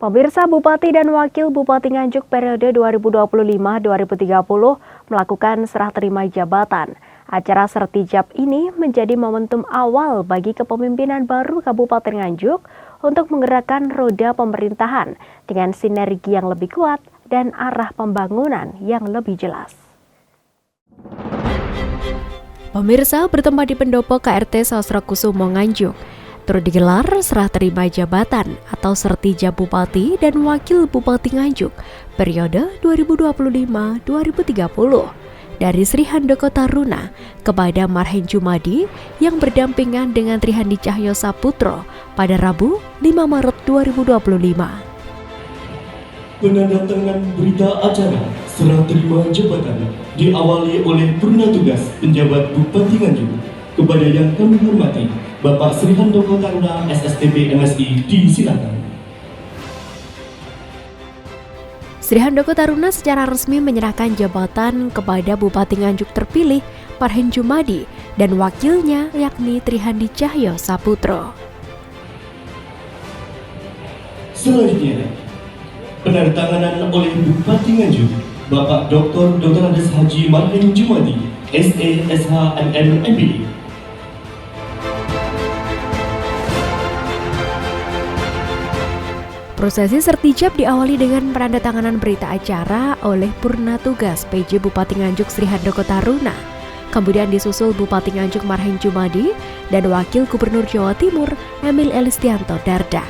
Pemirsa, Bupati dan Wakil Bupati Nganjuk periode 2025-2030 melakukan serah terima jabatan. Acara sertijab ini menjadi momentum awal bagi kepemimpinan baru Kabupaten Nganjuk untuk menggerakkan roda pemerintahan dengan sinergi yang lebih kuat dan arah pembangunan yang lebih jelas. Pemirsa, bertempat di pendopo KRT Sasrakusumo Nganjuk, turut digelar serah terima jabatan atau sertijab Bupati dan Wakil Bupati Nganjuk periode 2025-2030 dari Sri Handoko Taruna kepada Marhen Jumadi yang berdampingan dengan Trihandi Cahyo Saputro pada Rabu 5 Maret 2025. Penandatangan berita acara serah terima jabatan diawali oleh Purna Tugas Penjabat Bupati Nganjuk kepada yang kami hormati Bapak Sri Handoko Taruna SSTP MSI disilakan. Sri Handoko Taruna secara resmi menyerahkan jabatan kepada Bupati Nganjuk terpilih Marhen Jumadi dan wakilnya yakni Trihandi Cahyo Saputro. Selanjutnya, penandatanganan oleh Bupati Nganjuk Bapak Dr. Andes Haji Marhen Jumadi SE SH MM MBA. Prosesi sertijab diawali dengan penandatanganan berita acara oleh Purna Tugas PJ Bupati Nganjuk Sri Handoko Taruna. Kemudian disusul Bupati Nganjuk Marhen Jumadi dan Wakil Gubernur Jawa Timur Emil Elistianto Dardak.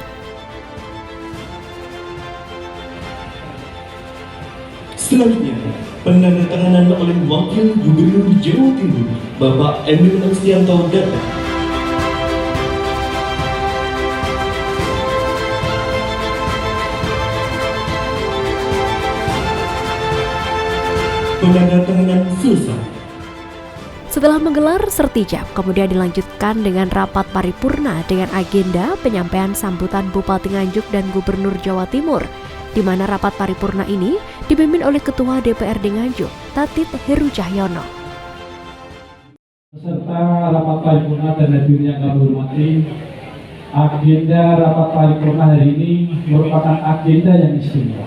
Selanjutnya, penandatanganan oleh Wakil Gubernur Jawa Timur Bapak Emil Elistianto Dardak. Penandatanganan selesai. Setelah menggelar sertijab, kemudian dilanjutkan dengan rapat paripurna dengan agenda penyampaian sambutan Bupati Nganjuk dan Gubernur Jawa Timur, di mana rapat paripurna ini dipimpin oleh Ketua DPRD Nganjuk, Tatit Heru Cahyono. Beserta rapat paripurna dan hadirin yang kami hormati, agenda rapat paripurna hari ini merupakan agenda yang istimewa.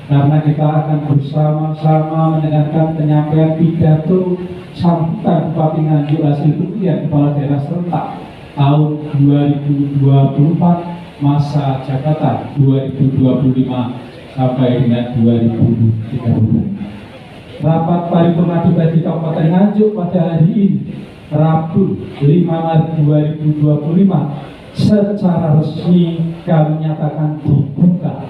Karena kita akan bersama-sama mendengarkan penyampaian pidato sambutan Bupati Nganjuk hasil pemilihan kepala daerah serentak tahun 2024 masa jabatan 2025 sampai dengan 2030. Rapat paripurna di Kabupaten Nganjuk pada hari ini Rabu 5 Maret 2025 secara resmi kami nyatakan dibuka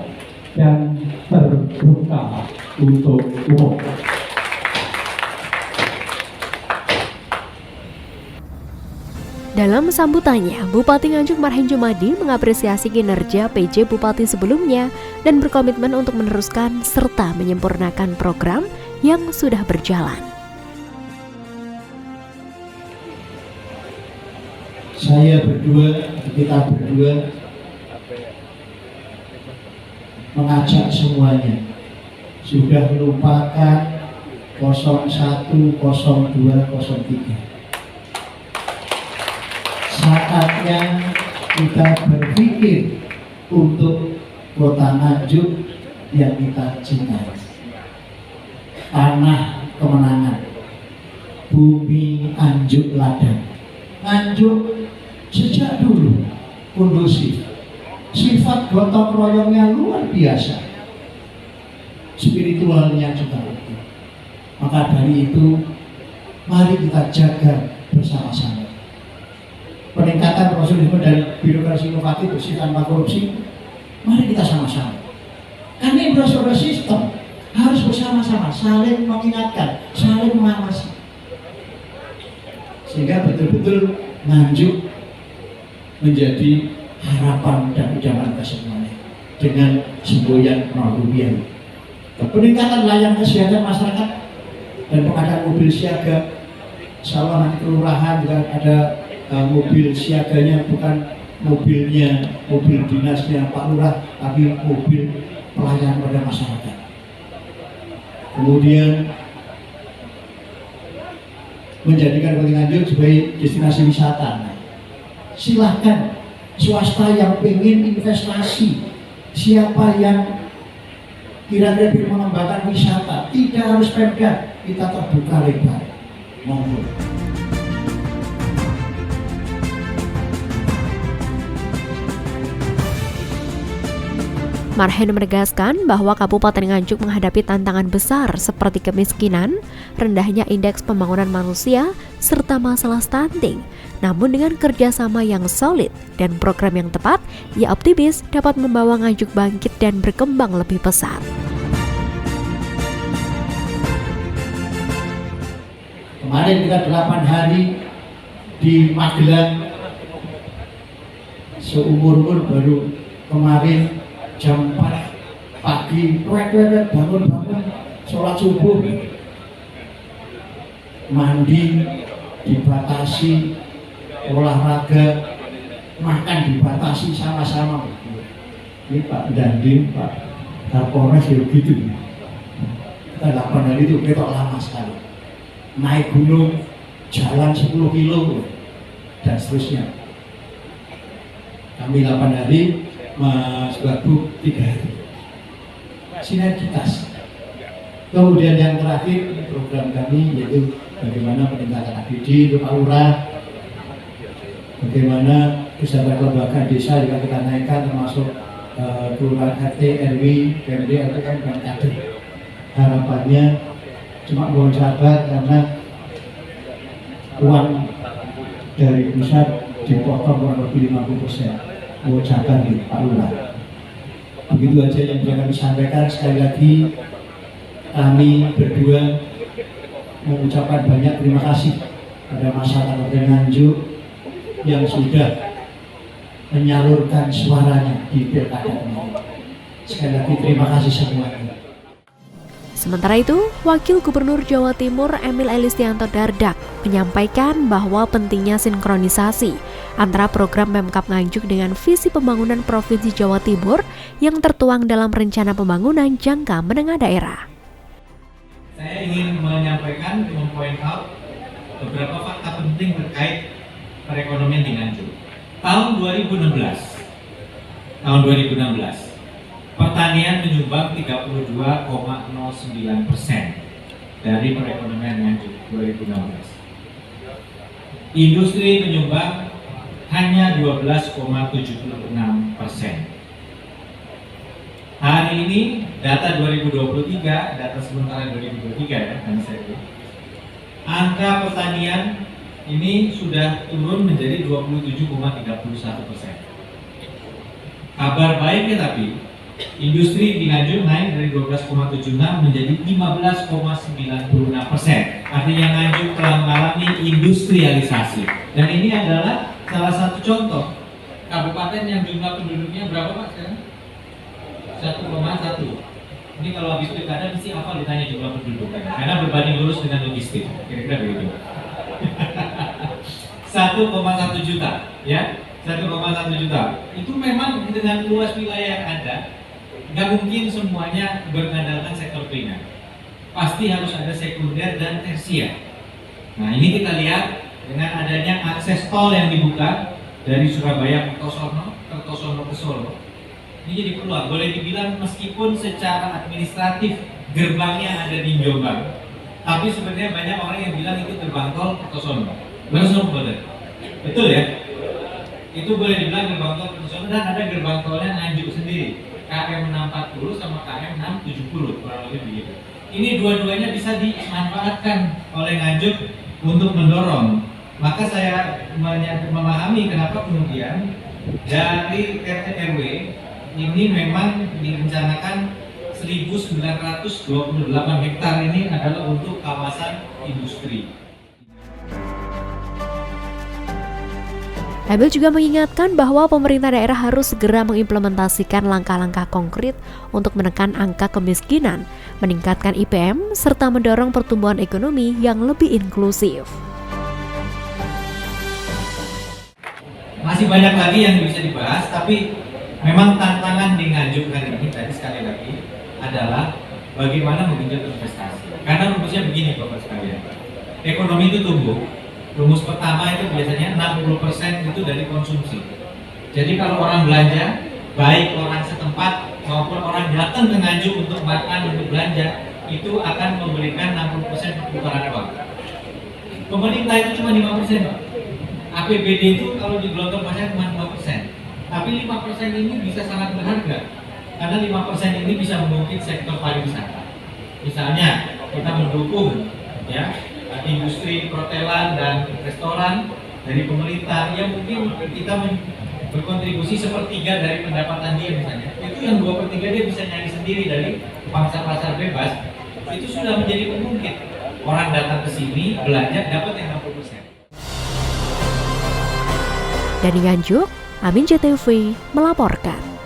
dan terbuka untuk umum. Dalam sambutannya, Bupati Nganjuk Marhen Jumadi mengapresiasi kinerja PJ Bupati sebelumnya dan berkomitmen untuk meneruskan serta menyempurnakan program yang sudah berjalan. Kita berdua mengajak semuanya sudah melupakan 01, 02, 03. Saatnya kita berpikir untuk kota Nganjuk yang kita cintai. Tanah kemenangan, bumi Anjuk Ladang. Nganjuk sejak dulu kondusif. Sifat gotong royongnya luar biasa, spiritualnya juga. Maka dari itu, mari kita jaga bersama-sama. Peningkatan profesionalisme dan birokrasi inovatif bersih tanpa korupsi, mari kita sama-sama. Karena ini sebuah sistem harus bersama-sama, saling mengingatkan, saling mengawasi, sehingga betul-betul Nganjuk menjadi harapan dan idaman kesemuanya dengan semboyan rupiah. Peningkatan layanan kesehatan masyarakat dan pengadaan mobil siaga, insya nanti kelurahan juga ada mobil siaganya, bukan mobil dinasnya Pak Lurah, tapi mobil pelayanan pada masyarakat. Kemudian menjadikan Kota Nganjuk sebagai destinasi wisata. Silahkan swasta yang ingin investasi Siapa yang kira-kira ingin mengembangkan wisata, tidak harus Pemda, kita terbuka lebar. Monggo. Marhen menegaskan bahwa Kabupaten Nganjuk menghadapi tantangan besar seperti kemiskinan, rendahnya indeks pembangunan manusia, serta masalah stunting. Namun dengan kerjasama yang solid dan program yang tepat, ia optimis dapat membawa Nganjuk bangkit dan berkembang lebih pesat. Kemarin kita 8 hari di Magelang, seumur-umur baru kemarin jam 4 pagi, bangun, sholat subuh, mandi dibatasi, olahraga, makan dibatasi sama-sama. Ini Pak Dandim, Pak Kapolres ya gitu. Kita 8 hari itu kita lama sekali. Naik gunung, jalan 10 kilo, dan seterusnya. Kami 8 hari, Mas Babu 3 hari. Sinergitas. Kemudian yang terakhir program kami yaitu bagaimana peningkatan APD untuk Aura, bagaimana kesadaran kelembagaan desa juga kita naikkan termasuk kelurahan RT, RW, PMD, RTM, dan kader. Harapannya cuma mohon sabar karena uang dari pusat dipotong kurang lebih 50%. Mengucapkan di Pak Lurah. Begitu aja yang bisa kami sampaikan. Sekali lagi kami berdua mengucapkan banyak terima kasih pada masyarakat Kabupaten Nganjuk yang sudah menyalurkan suaranya di pilkada ini. Sekali lagi terima kasih semuanya. Sementara itu, Wakil Gubernur Jawa Timur Emil Elistianto Dardak menyampaikan bahwa pentingnya sinkronisasi antara program Pemkab Nganjuk dengan visi pembangunan Provinsi Jawa Timur yang tertuang dalam Rencana Pembangunan Jangka Menengah Daerah. Saya ingin menyampaikan, mempoint out beberapa fakta penting terkait perekonomian di Nganjuk. Tahun 2016, pertanian menyumbang 32,09% dari perekonomian Nganjuk 2016. Industri menyumbang hanya 12,76%. Hari ini data 2023, data sementara 2023 ya, angka pertanian ini sudah turun menjadi 27,31%. Kabar baiknya tapi industri di Nganjuk naik dari 12,76 menjadi 15,96%. Artinya Nganjuk telah mengalami industrialisasi. Dan ini adalah salah satu contoh kabupaten yang jumlah penduduknya berapa Pak sekarang? 1,1. Ini kalau habis pilkada mesti apa ditanya jumlah penduduk kan? Karena berbanding lurus dengan logistik. Kira-kira begitu. 1,1 juta, ya. 1,1 juta. Itu memang dengan luas wilayah yang ada, nggak mungkin semuanya bermandalkan sektor primer. Pasti harus ada sekunder dan tersier. Nah, ini kita lihat dengan adanya akses tol yang dibuka dari Surabaya ke Kertosono ke Solo. Ini jadi peluang. Boleh dibilang meskipun secara administratif gerbangnya ada di Jombang, tapi sebenarnya banyak orang yang bilang itu gerbang tol Kertosono. Betul ya? Itu boleh dibilang gerbang tol Kertosono, dan ada gerbang tolnya Nganjuk sendiri, KM 640 sama KM 670, kurang lebih begitu. Ini dua-duanya bisa dimanfaatkan oleh Nganjuk untuk mendorong. Maka saya memahami kenapa kemudian dari RT RW ini memang direncanakan 1.928 hektar ini adalah untuk kawasan industri. Emil juga mengingatkan bahwa pemerintah daerah harus segera mengimplementasikan langkah-langkah konkret untuk menekan angka kemiskinan, meningkatkan IPM, serta mendorong pertumbuhan ekonomi yang lebih inklusif. Masih banyak lagi yang bisa dibahas, tapi memang tantangan di Nganjuk kali ini tadi sekali lagi adalah bagaimana menggenjot investasi. Karena rumusnya begini Bapak sekalian, ekonomi itu tumbuh. Rumus pertama itu biasanya 60% itu dari konsumsi. Jadi kalau orang belanja, baik orang setempat maupun orang datang ke Nganjuk untuk makan, untuk belanja, itu akan memberikan 60% perputaran uang. Pemerintah itu cuma 5%, Pak. APBD itu kalau di gelontor pasar cuma 5%. Tapi 5% ini bisa sangat berharga. Karena 5% ini bisa mengungkit sektor pariwisata. Misalnya, kita mendukung ya industri perhotelan dan restoran dari pemerintah yang mungkin kita berkontribusi 1/3 dari pendapatan dia misalnya, itu yang 2/3 dia bisa nyari sendiri dari pangsa pasar bebas, itu sudah menjadi pengungkit. Orang datang ke sini belanja dapat yang 60%. Dari Nganjuk, Amin JTV melaporkan.